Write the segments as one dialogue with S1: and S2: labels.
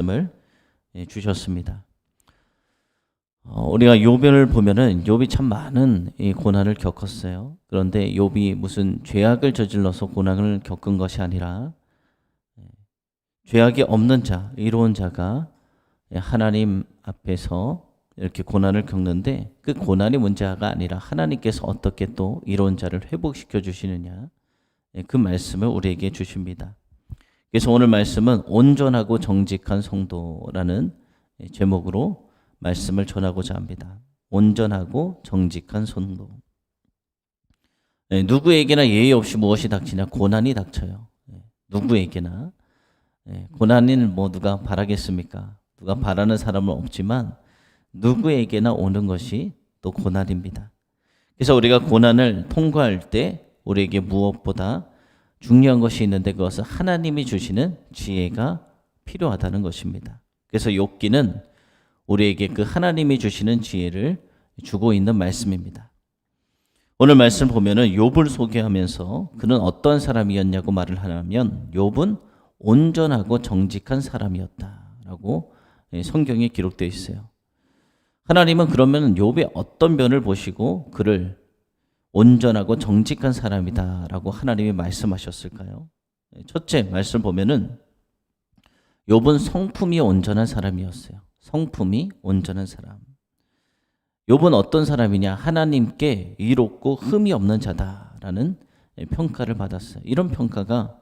S1: 말씀을 주셨습니다. 우리가 욥을 보면은 욥이 참 많은 이 고난을 겪었어요. 그런데 욥이 무슨 죄악을 저질러서 고난을 겪은 것이 아니라 죄악이 없는 자, 의로운 자가 하나님 앞에서 이렇게 고난을 겪는데 그 고난이 문제가 아니라 하나님께서 어떻게 또 이로운 자를 회복시켜 주시느냐, 그 말씀을 우리에게 주십니다. 그래서 오늘 말씀은 온전하고 정직한 성도라는 제목으로 말씀을 전하고자 합니다. 온전하고 정직한 성도. 누구에게나 예의 없이 무엇이 닥치냐? 고난이 닥쳐요. 누구에게나. 고난은 뭐 누가 바라겠습니까? 누가 바라는 사람은 없지만 누구에게나 오는 것이 또 고난입니다. 그래서 우리가 고난을 통과할 때 우리에게 무엇보다 중요한 것이 있는데 그것은 하나님이 주시는 지혜가 필요하다는 것입니다. 그래서 욥기는 우리에게 그 하나님이 주시는 지혜를 주고 있는 말씀입니다. 오늘 말씀 보면은 욥을 소개하면서 그는 어떤 사람이었냐고 말을 하면 욥은 온전하고 정직한 사람이었다라고 성경에 기록되어 있어요. 하나님은 그러면 욥의 어떤 면을 보시고 그를 온전하고 정직한 사람이다라고 하나님이 말씀하셨을까요? 첫째 말씀 보면은 욥은 성품이 온전한 사람이었어요. 성품이 온전한 사람. 욥은 어떤 사람이냐? 하나님께 의롭고 흠이 없는 자다라는 평가를 받았어요. 이런 평가가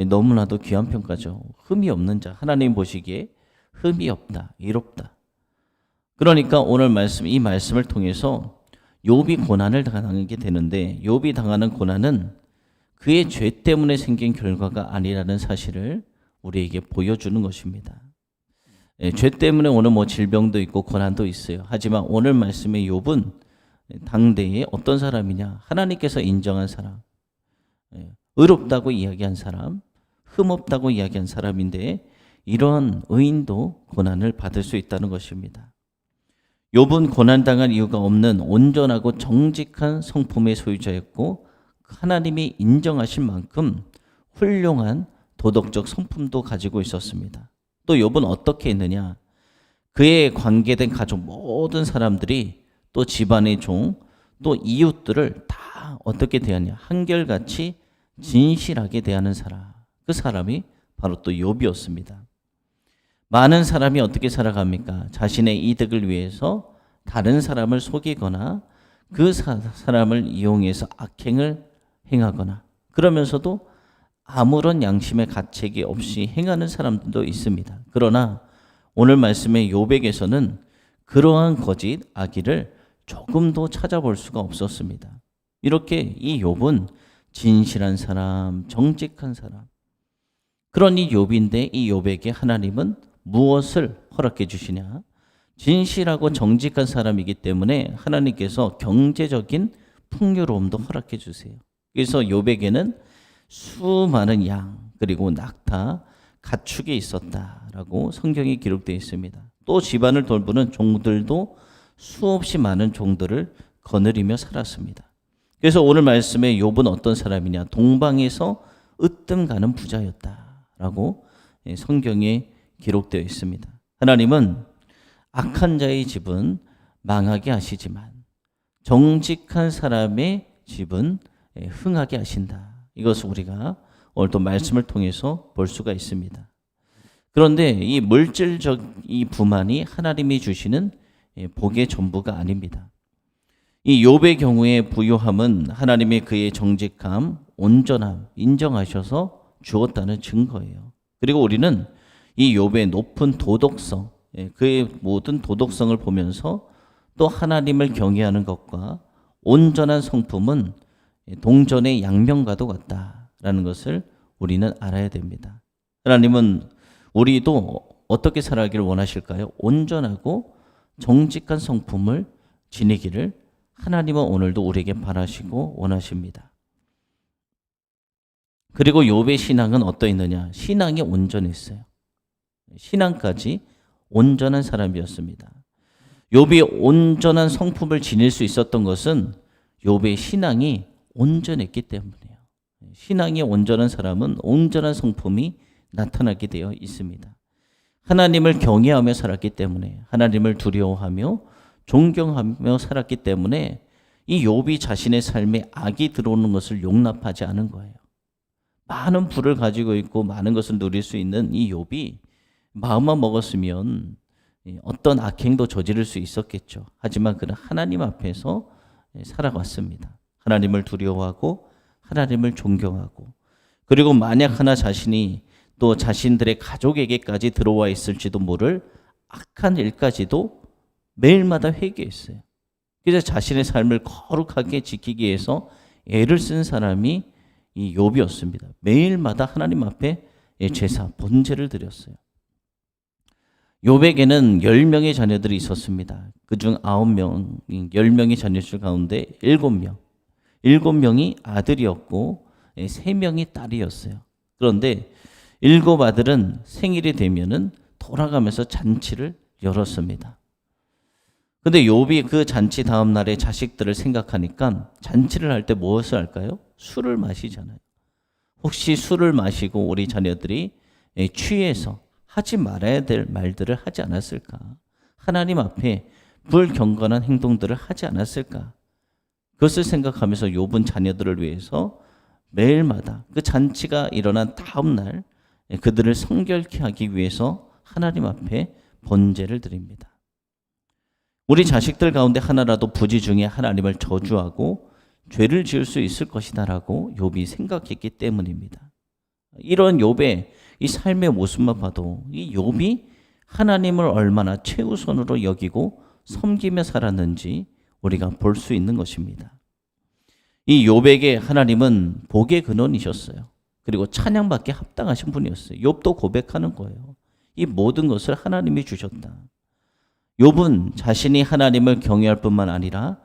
S1: 너무나도 귀한 평가죠. 흠이 없는 자. 하나님 보시기에 흠이 없다, 의롭다. 그러니까 오늘 말씀, 이 말씀을 통해서 욥이 고난을 당하게 되는데 욥이 당하는 고난은 그의 죄 때문에 생긴 결과가 아니라는 사실을 우리에게 보여주는 것입니다. 죄 때문에 오는 뭐 질병도 있고 고난도 있어요. 하지만 오늘 말씀의 욥은 당대에 어떤 사람이냐? 하나님께서 인정한 사람, 의롭다고 이야기한 사람, 흠없다고 이야기한 사람인데 이러한 의인도 고난을 받을 수 있다는 것입니다. 욥은 고난당할 이유가 없는 온전하고 정직한 성품의 소유자였고 하나님이 인정하신 만큼 훌륭한 도덕적 성품도 가지고 있었습니다. 또 욥은 어떻게 했느냐? 그에 관계된 가족 모든 사람들이 또 집안의 종, 또 이웃들을 다 어떻게 대하냐? 한결같이 진실하게 대하는 사람. 그 사람이 바로 또 욥이었습니다. 많은 사람이 어떻게 살아갑니까? 자신의 이득을 위해서 다른 사람을 속이거나 그 사람을 이용해서 악행을 행하거나 그러면서도 아무런 양심의 가책이 없이 행하는 사람들도 있습니다. 그러나 오늘 말씀의 욥에게서는 그러한 거짓 악의를 조금도 찾아볼 수가 없었습니다. 이렇게 이 욥은 진실한 사람, 정직한 사람. 그런 이 욥인데 이 욥에게 하나님은 무엇을 허락해 주시냐? 진실하고 정직한 사람이기 때문에 하나님께서 경제적인 풍요로움도 허락해 주세요. 그래서 욥에게는 수많은 양 그리고 낙타, 가축이 있었다라고 성경에 기록되어 있습니다. 또 집안을 돌보는 종들도 수없이 많은 종들을 거느리며 살았습니다. 그래서 오늘 말씀에 욥은 어떤 사람이냐? 동방에서 으뜸 가는 부자였다라고 성경에 기록되어 있습니다. 하나님은 악한 자의 집은 망하게 하시지만 정직한 사람의 집은 흥하게 하신다. 이것을 우리가 오늘 또 말씀을 통해서 볼 수가 있습니다. 그런데 이 물질적 이 부만이 하나님이 주시는 복의 전부가 아닙니다. 이 욥의 경우에 부유함은 하나님이 그의 정직함, 온전함 인정하셔서 주었다는 증거예요. 그리고 우리는 이 욥의 높은 도덕성, 그의 모든 도덕성을 보면서 또 하나님을 경외하는 것과 온전한 성품은 동전의 양면과도 같다라는 것을 우리는 알아야 됩니다. 하나님은 우리도 어떻게 살아가기를 원하실까요? 온전하고 정직한 성품을 지니기를 하나님은 오늘도 우리에게 바라시고 원하십니다. 그리고 욥의 신앙은 어떠했느냐? 신앙이 온전했어요. 신앙까지 온전한 사람이었습니다. 욥이 온전한 성품을 지닐 수 있었던 것은 욥의 신앙이 온전했기 때문이에요. 신앙이 온전한 사람은 온전한 성품이 나타나게 되어 있습니다. 하나님을 경외하며 살았기 때문에, 하나님을 두려워하며 존경하며 살았기 때문에 이 욥이 자신의 삶에 악이 들어오는 것을 용납하지 않은 거예요. 많은 부를 가지고 있고 많은 것을 누릴 수 있는 이 욥이 마음만 먹었으면 어떤 악행도 저지를 수 있었겠죠. 하지만 그는 하나님 앞에서 살아왔습니다. 하나님을 두려워하고 하나님을 존경하고, 그리고 만약 하나 자신이 또 자신들의 가족에게까지 들어와 있을지도 모를 악한 일까지도 매일마다 회개했어요. 그래서 자신의 삶을 거룩하게 지키기 위해서 애를 쓴 사람이 이 욥이었습니다. 매일마다 하나님 앞에 제사, 번제를 드렸어요. 욥에게는 10명의 자녀들이 있었습니다. 그중 9명, 10명의 자녀들 가운데 7명. 7명이 아들이었고 3명이 딸이었어요. 그런데 7 아들은 생일이 되면은 돌아가면서 잔치를 열었습니다. 근데 욥이 그 잔치 다음 날에 자식들을 생각하니까 잔치를 할 때 무엇을 할까요? 술을 마시잖아요. 혹시 술을 마시고 우리 자녀들이 취해서 하지 말아야 될 말들을 하지 않았을까? 하나님 앞에 불경건한 행동들을 하지 않았을까? 그것을 생각하면서 욥은 자녀들을 위해서 매일마다 그 잔치가 일어난 다음 날 그들을 성결케 하기 위해서 하나님 앞에 번제를 드립니다. 우리 자식들 가운데 하나라도 부지 중에 하나님을 저주하고 죄를 지을 수 있을 것이다라고 욥이 생각했기 때문입니다. 이런 욥의 이 삶의 모습만 봐도 이 욥이 하나님을 얼마나 최우선으로 여기고 섬기며 살았는지 우리가 볼 수 있는 것입니다. 이 욥에게 하나님은 복의 근원이셨어요. 그리고 찬양받기 합당하신 분이었어요. 욥도 고백하는 거예요. 이 모든 것을 하나님이 주셨다. 욥은 자신이 하나님을 경외할 뿐만 아니라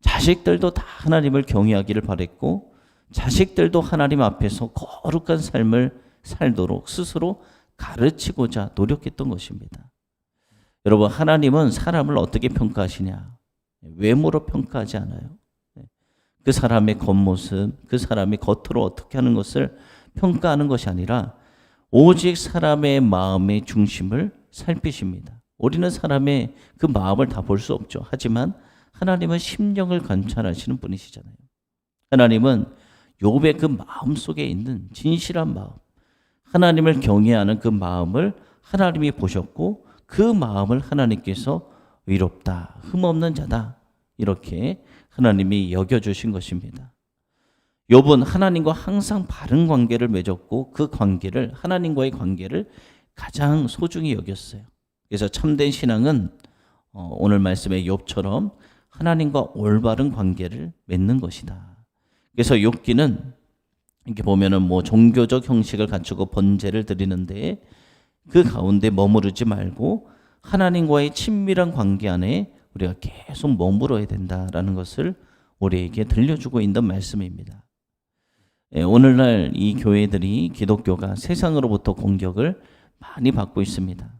S1: 자식들도 다 하나님을 경외하기를 바랬고, 자식들도 하나님 앞에서 거룩한 삶을 살도록 스스로 가르치고자 노력했던 것입니다. 여러분, 하나님은 사람을 어떻게 평가하시냐? 외모로 평가하지 않아요. 그 사람의 겉모습, 그 사람이 겉으로 어떻게 하는 것을 평가하는 것이 아니라 오직 사람의 마음의 중심을 살피십니다. 우리는 사람의 그 마음을 다 볼 수 없죠. 하지만 하나님은 심령을 관찰하시는 분이시잖아요. 하나님은 욥의 그 마음 속에 있는 진실한 마음, 하나님을 경외하는 그 마음을 하나님이 보셨고, 그 마음을 하나님께서 의롭다, 흠없는 자다, 이렇게 하나님이 여겨주신 것입니다. 욥은 하나님과 항상 바른 관계를 맺었고, 그 관계를, 하나님과의 관계를 가장 소중히 여겼어요. 그래서 참된 신앙은 오늘 말씀의 욥처럼 하나님과 올바른 관계를 맺는 것이다. 그래서 욥기는 이렇게 보면은 종교적 형식을 갖추고 번제를 드리는데 그 가운데 머무르지 말고 하나님과의 친밀한 관계 안에 우리가 계속 머물러야 된다라는 것을 우리에게 들려주고 있는 말씀입니다. 오늘날 이 교회들이, 기독교가 세상으로부터 공격을 많이 받고 있습니다.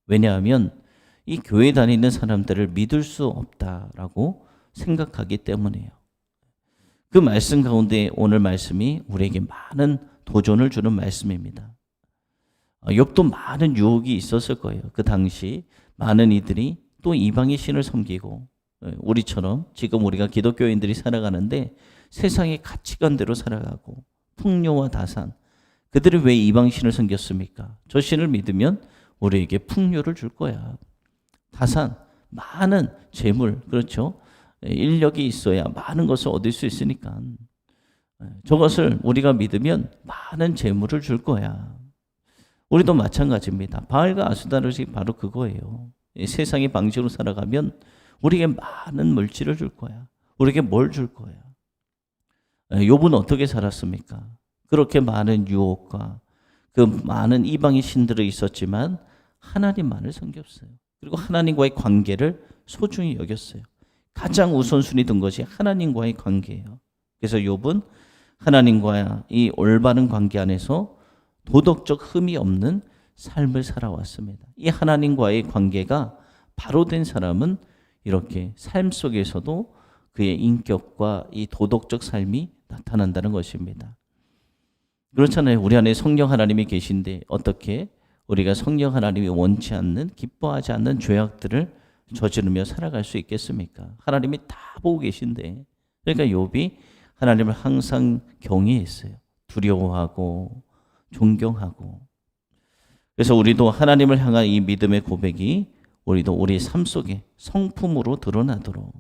S1: 왜냐하면 이 교회 다니는 사람들을 믿을 수 없다라고 생각하기 때문이에요. 그 말씀 가운데 오늘 말씀이 우리에게 많은 도전을 주는 말씀입니다. 욥도 많은 유혹이 있었을 거예요. 그 당시 많은 이들이 또 이방의 신을 섬기고, 우리처럼 지금 우리가 기독교인들이 살아가는데 세상의 가치관대로 살아가고, 풍요와 다산, 그들이 왜 이방 신을 섬겼습니까? 저 신을 믿으면 우리에게 풍요를 줄 거야. 다산, 많은 재물, 그렇죠? 인력이 있어야 많은 것을 얻을 수 있으니까 저것을 우리가 믿으면 많은 재물을 줄 거야. 우리도 마찬가지입니다. 바알과 아스타롯이 바로 그거예요. 세상의 방식으로 살아가면 우리에게 많은 물질을 줄 거야. 우리에게 뭘 줄 거야. 욥은 어떻게 살았습니까? 그렇게 많은 유혹과 그 많은 이방의 신들이 있었지만 하나님만을 섬겼어요. 그리고 하나님과의 관계를 소중히 여겼어요. 가장 우선순위 둔 것이 하나님과의 관계예요. 그래서 욥은 하나님과의 이 올바른 관계 안에서 도덕적 흠이 없는 삶을 살아왔습니다. 이 하나님과의 관계가 바로 된 사람은 이렇게 삶 속에서도 그의 인격과 이 도덕적 삶이 나타난다는 것입니다. 그렇잖아요. 우리 안에 성령 하나님이 계신데 어떻게 우리가 성령 하나님이 원치 않는, 기뻐하지 않는 죄악들을 저지르며 살아갈 수 있겠습니까? 하나님이 다 보고 계신데. 그러니까 욥이 하나님을 항상 경외했어요. 두려워하고 존경하고. 그래서 우리도 하나님을 향한 이 믿음의 고백이 우리도 우리 삶 속에 성품으로 드러나도록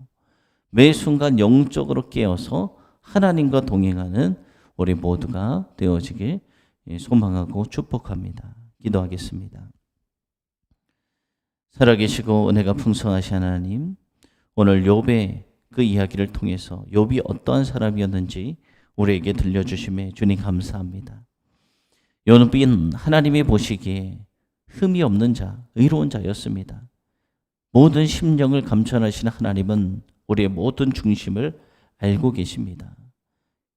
S1: 매 순간 영적으로 깨어서 하나님과 동행하는 우리 모두가 되어지길 소망하고 축복합니다. 기도하겠습니다. 살아계시고 은혜가 풍성하신 하나님, 오늘 욥의 그 이야기를 통해서 욥이 어떠한 사람이었는지 우리에게 들려주심에 주님 감사합니다. 욥은 하나님이 보시기에 흠이 없는 자, 의로운 자였습니다. 모든 심령을 감천하시는 하나님은 우리의 모든 중심을 알고 계십니다.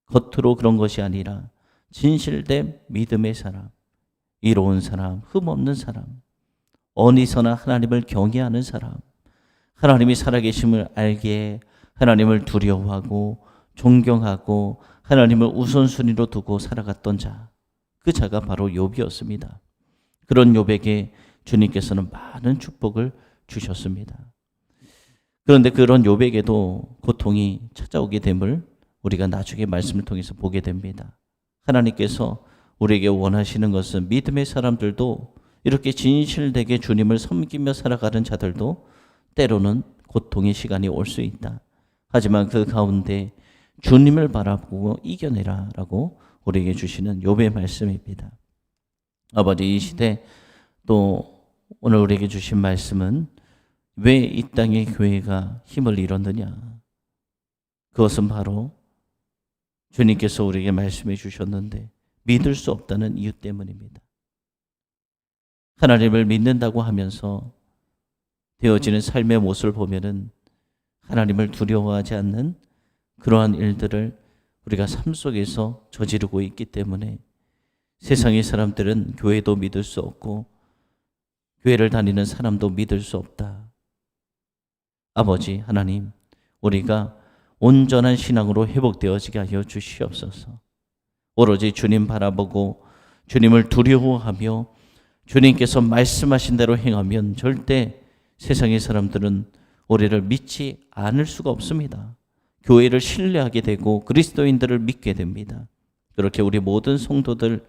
S1: 겉으로 그런 것이 아니라 진실된 믿음의 사람, 이로운 사람, 흠없는 사람, 어디서나 하나님을 경외하는 사람, 하나님이 살아계심을 알기에 하나님을 두려워하고 존경하고 하나님을 우선순위로 두고 살아갔던 자, 그 자가 바로 욥이었습니다. 그런 욥에게 주님께서는 많은 축복을 주셨습니다. 그런데 그런 욥에게도 고통이 찾아오게 됨을 우리가 나중에 말씀을 통해서 보게 됩니다. 하나님께서 우리에게 원하시는 것은 믿음의 사람들도, 이렇게 진실되게 주님을 섬기며 살아가는 자들도 때로는 고통의 시간이 올 수 있다. 하지만 그 가운데 주님을 바라보고 이겨내라 라고 우리에게 주시는 욥의 말씀입니다. 아버지, 이 시대 또 오늘 우리에게 주신 말씀은 왜 이 땅의 교회가 힘을 잃었느냐? 그것은 바로 주님께서 우리에게 말씀해 주셨는데 믿을 수 없다는 이유 때문입니다. 하나님을 믿는다고 하면서 되어지는 삶의 모습을 보면은 하나님을 두려워하지 않는 그러한 일들을 우리가 삶 속에서 저지르고 있기 때문에 세상의 사람들은 교회도 믿을 수 없고 교회를 다니는 사람도 믿을 수 없다. 아버지 하나님, 우리가 온전한 신앙으로 회복되어지게 하여 주시옵소서. 오로지 주님 바라보고 주님을 두려워하며 주님께서 말씀하신 대로 행하면 절대 세상의 사람들은 우리를 믿지 않을 수가 없습니다. 교회를 신뢰하게 되고 그리스도인들을 믿게 됩니다. 그렇게 우리 모든 성도들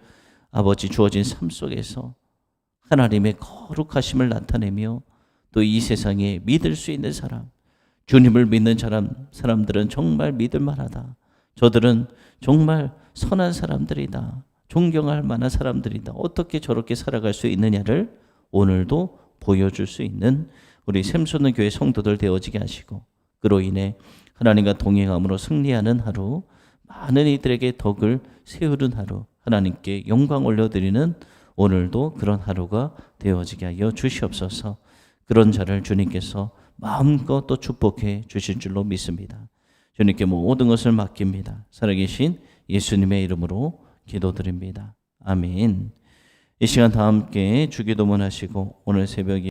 S1: 아버지 주어진 삶 속에서 하나님의 거룩하심을 나타내며 또 이 세상에 믿을 수 있는 사람, 주님을 믿는 사람들은 정말 믿을 만하다. 저들은 정말 선한 사람들이다. 존경할 만한 사람들이다. 어떻게 저렇게 살아갈 수 있느냐를 오늘도 보여줄 수 있는 우리 샘솟는 교회 성도들 되어지게 하시고, 그로 인해 하나님과 동행함으로 승리하는 하루, 많은 이들에게 덕을 세우는 하루, 하나님께 영광 올려드리는 오늘도 그런 하루가 되어지게 하여 주시옵소서. 그런 자를 주님께서 마음껏 또 축복해 주실 줄로 믿습니다. 주님께 모든 것을 맡깁니다. 살아계신 예수님의 이름으로 기도드립니다. 아멘. 이 시간 다 함께 주기도문 하시고 오늘 새벽에